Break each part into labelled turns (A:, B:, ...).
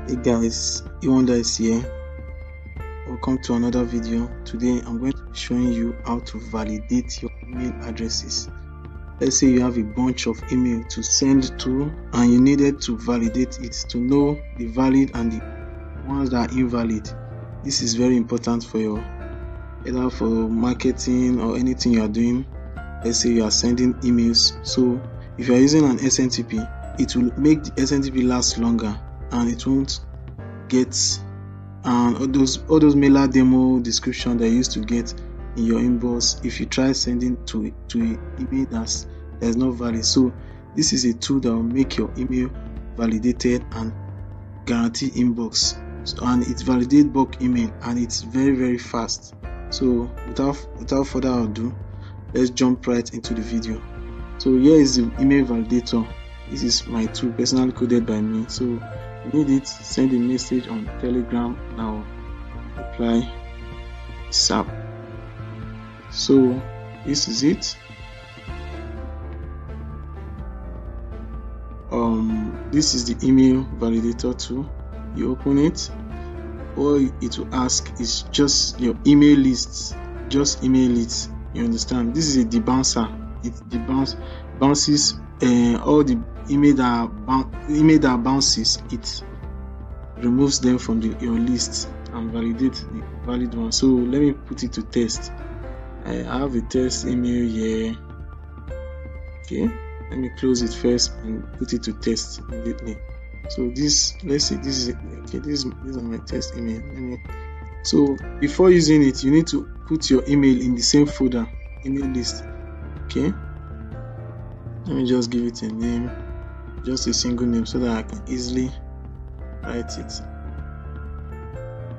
A: Hey guys, Iwanda is here. Welcome to another video. Today I'm going to be showing you how to validate your email addresses. Let's say you have a bunch of email to send to and you needed to validate it to know the valid and the ones that are invalid. This is very important for your either for marketing or anything you are doing. Let's say you are sending emails. So if you are using an SMTP, it will make the SMTP last longer and it won't get all those mailer demo description that you used to get in your inbox if you try sending to an email that's not valid. So this is a tool that will make your email validated and guarantee inbox. And it validates bulk email and it's very fast. So without further ado, let's jump right into the video. So here is the email validator. This is my tool personally coded by me. So you need it, send a message on Telegram, now reply SAP. So this is it. This is the email validator tool. You open it, all it will ask is just your email lists, just email it. You understand? This is a debouncer. It bounces all the email that bounces. It removes them from your list and validates the valid one. So let me put it to test. I have a test email here. Okay, let me close it first and put it to test immediately. So this, let's say this is okay. These are my test email. So before using it, you need to put your email in the same folder, email list. Okay, let me just give it a name, just a single name, so that I can easily write it.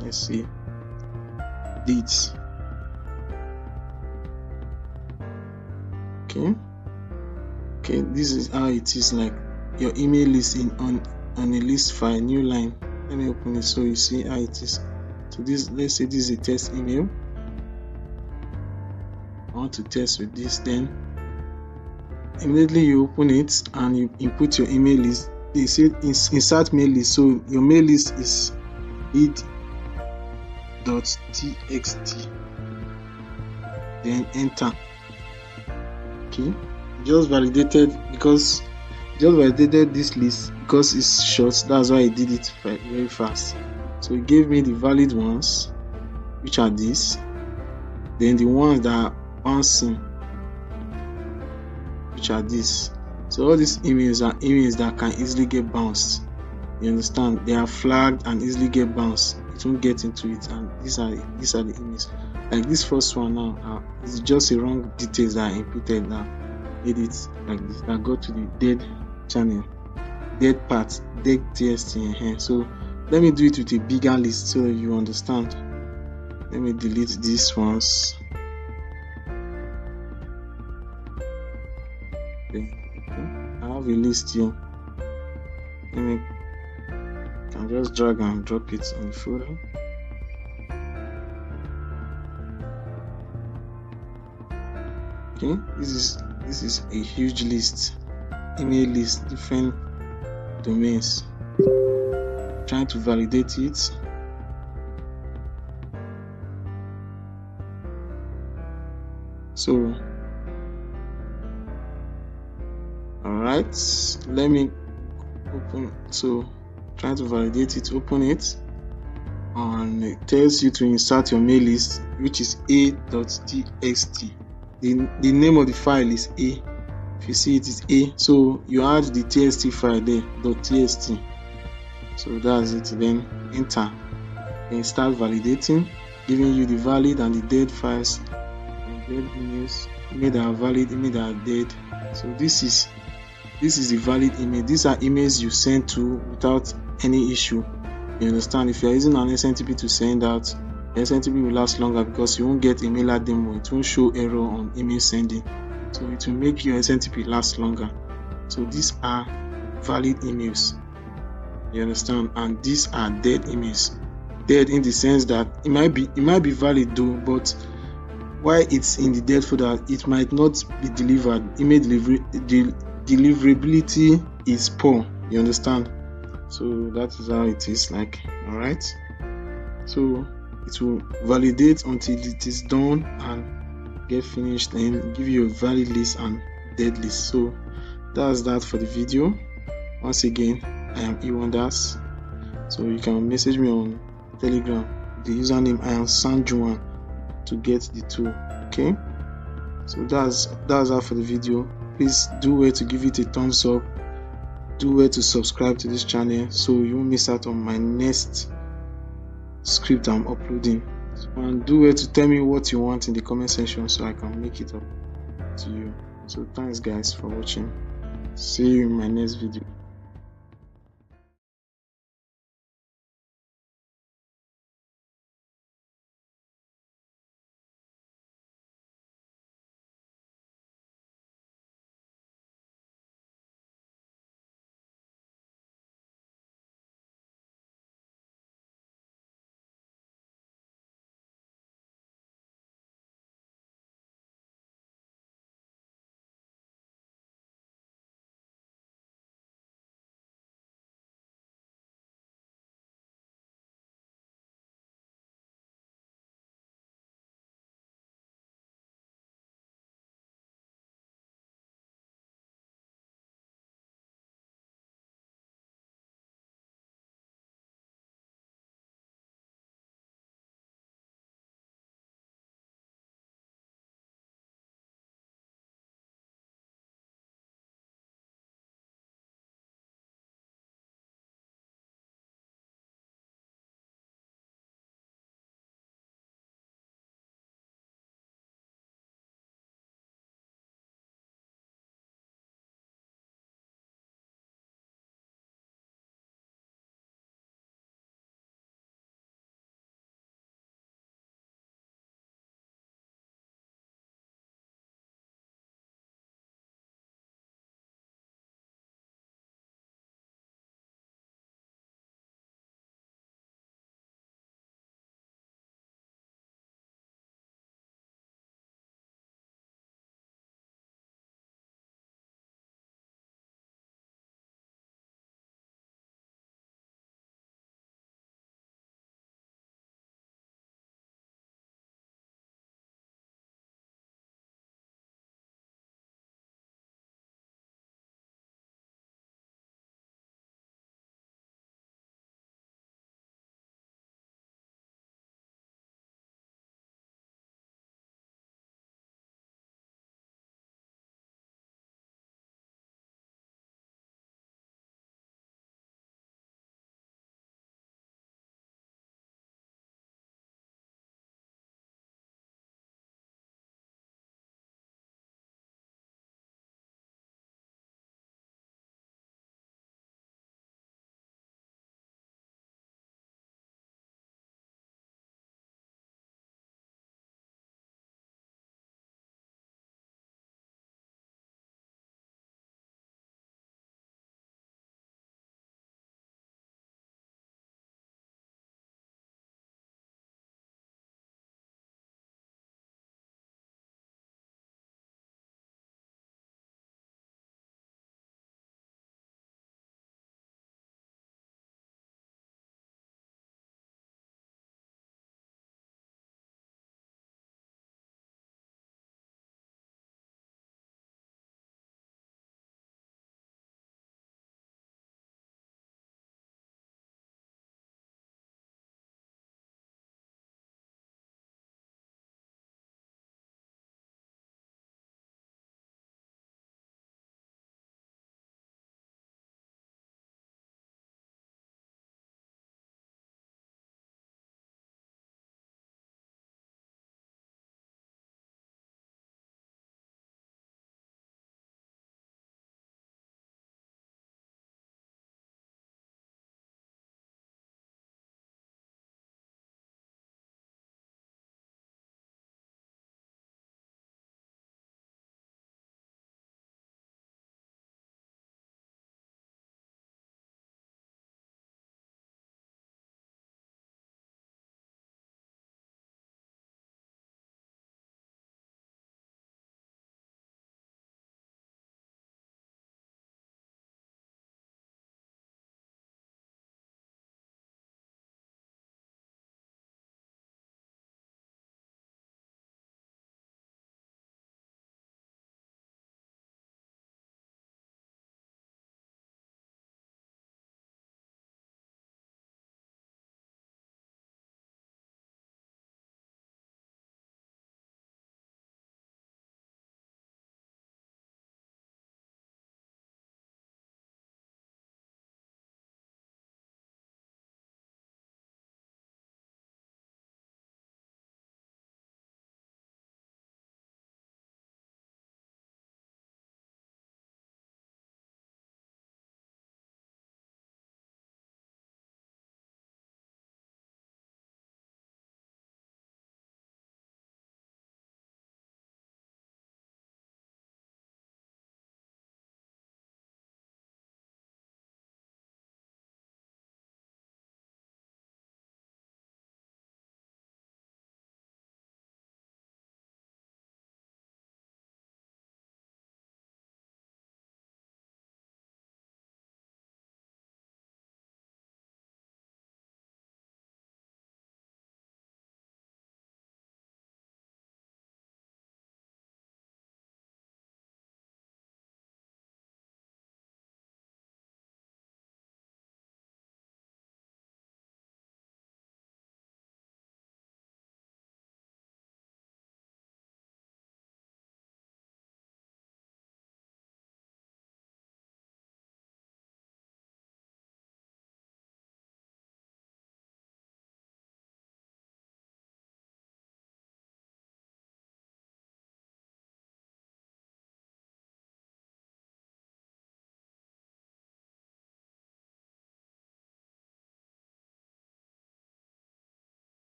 A: Let's see, dates. Okay, this is how it is, like your email list on a list file, new line. Let me open it so you see how it is. So this, let's say this is a test email. I want to test with this. Then immediately you open it and you input your email list. They say insert mail list, so your mail list is lead.txt. Then enter. Okay, just validated this list because it's short. That's why I did it very fast. So it gave me the valid ones, which are these. Then the ones that are bouncing, which are these. So all these emails are emails that can easily get bounced. You understand? They are flagged and easily get bounced. It won't get into it. And these are the emails. Like this first one now, it's just a wrong details that I inputted that made it like this. That go to the dead channel, dead part, dead TST in here. So let me do it with a bigger list so that you understand. Let me delete these ones. Okay. I have a list here. I'll just drag and drop it in the folder. Okay, this is a huge list, email list, different domains. Trying to validate it. So alright, let me open. So trying to validate it, open it, and it tells you to insert your mail list, which is a.txt. The name of the file is A. If you see it is A, so you add the txt file there, .txt. So that's it. Then enter. Then start validating, giving you the valid and the dead files, and dead emails, email that are valid, email that are dead. So this is the valid email. These are emails you send to without any issue. You understand? If you are using an SMTP to send out, the SMTP will last longer because you won't get a mailer demo. It won't show error on email sending. So it will make your SMTP last longer. So these are valid emails. You understand? And these are dead emails. Dead in the sense that it might be valid though, but while it's in the dead folder, it might not be delivered. Email deliverability is poor. You understand? So that is how it is like. All right, so it will validate until it is done and get finished, then give you a valid list and dead list. So that's that for the video. Once again, I am Ewandas, so you can message me on Telegram. The username I am Sanjuan to get the tool. Okay, so that's all for the video. Please do well to give it a thumbs up, do well to subscribe to this channel so you won't miss out on my next script I'm uploading, and do well to tell me what you want in the comment section so I can make it up to you. So thanks guys for watching. See you in my next video.